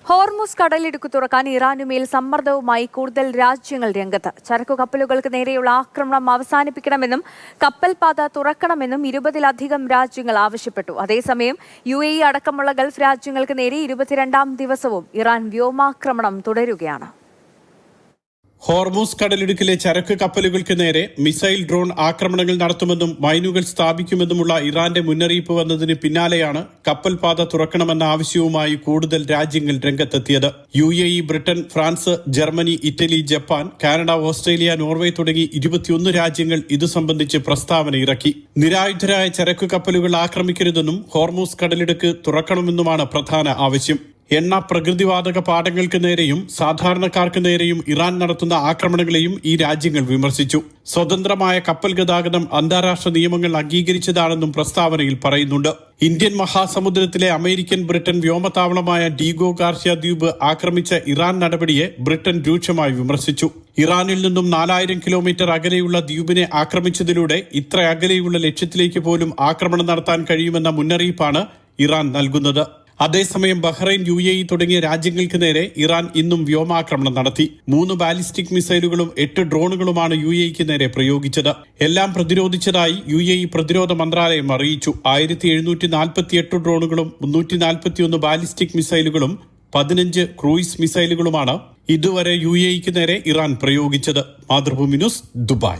Hormuz കടലിടുക്ക് തുറക്കാൻ ഇറാനുമേൽ സമ്മർദ്ദവുമായി കൂടുതൽ രാജ്യങ്ങൾ രംഗത്ത്. ചരക്കു കപ്പലുകൾക്ക് നേരെയുള്ള ആക്രമണം അവസാനിപ്പിക്കണമെന്നും കപ്പൽ പാത തുറക്കണമെന്നും 20-ലധികം രാജ്യങ്ങൾ ആവശ്യപ്പെട്ടു. അതേസമയം UAE അടക്കമുള്ള ഗൾഫ് രാജ്യങ്ങൾക്ക് നേരെ 22ാം ദിവസവും ഇറാൻ വ്യോമാക്രമണം തുടരുകയാണ്. ഹോർമുസ് കടലിടുക്കിലെ ചരക്ക് കപ്പലുകൾക്ക് നേരെ മിസൈൽ ഡ്രോൺ ആക്രമണങ്ങൾ നടത്തുമെന്നും മൈനുകൾ സ്ഥാപിക്കുമെന്നുമുള്ള ഇറാന്റെ മുന്നറിയിപ്പ് വന്നതിന് പിന്നാലെയാണ് കപ്പൽ പാത തുറക്കണമെന്ന ആവശ്യവുമായി കൂടുതൽ രാജ്യങ്ങൾ രംഗത്തെത്തിയത്. UAE, Britain, France, Germany, Italy, Japan, Canada, Australia, Norway തുടങ്ങി 21 രാജ്യങ്ങൾ ഇതു സംബന്ധിച്ച് പ്രസ്താവന ഇറക്കി. നിരായുധരായ ചരക്കു കപ്പലുകൾ ആക്രമിക്കരുതെന്നും ഹോർമുസ് കടലിടുക്ക് തുറക്കണമെന്നുമാണ് പ്രധാന ആവശ്യം. എണ്ണ, പ്രകൃതിവാതക പാടങ്ങൾക്ക് നേരെയും സാധാരണക്കാർക്ക് നേരെയും ഇറാൻ നടത്തുന്ന ആക്രമണങ്ങളെയും ഈ രാജ്യങ്ങൾ വിമർശിച്ചു. സ്വതന്ത്രമായ കപ്പൽ ഗതാഗതം അന്താരാഷ്ട്ര നിയമങ്ങൾ അംഗീകരിച്ചതാണെന്നും പ്രസ്താവനയിൽ പറയുന്നുണ്ട്. ഇന്ത്യൻ മഹാസമുദ്രത്തിലെ അമേരിക്കൻ ബ്രിട്ടൻ വ്യോമതാവളമായ ഡീഗോ ഗാർഷ്യ ദ്വീപ് ആക്രമിച്ച ഇറാൻ നടപടിയെ ബ്രിട്ടൻ രൂക്ഷമായി വിമർശിച്ചു. ഇറാനിൽ നിന്നും 4000 കിലോമീറ്റർ അകലെയുള്ള ദ്വീപിനെ ആക്രമിച്ചതിലൂടെ ഇത്ര അകലെയുള്ള ലക്ഷ്യത്തിലേക്ക് പോലും ആക്രമണം നടത്താൻ കഴിയുമെന്ന മുന്നറിയിപ്പാണ് ഇറാൻ നൽകുന്നത്. അതേസമയം ബഹ്റൈൻ, UAE തുടങ്ങിയ രാജ്യങ്ങൾക്ക് നേരെ ഇറാൻ ഇന്നും വ്യോമാക്രമണം നടത്തി. 3 ബാലിസ്റ്റിക് മിസൈലുകളും 8 ഡ്രോണുകളുമാണ് UAEക്ക് നേരെ പ്രയോഗിച്ചത്. എല്ലാം പ്രതിരോധിച്ചതായി UAE പ്രതിരോധ മന്ത്രാലയം അറിയിച്ചു. 1748 ഡ്രോണുകളും 341 ബാലിസ്റ്റിക് മിസൈലുകളും 15 ക്രൂയിസ് മിസൈലുകളുമാണ് ഇതുവരെ UAEക്ക് നേരെ ഇറാൻ പ്രയോഗിച്ചത്. Mathrubhumi News, Dubai.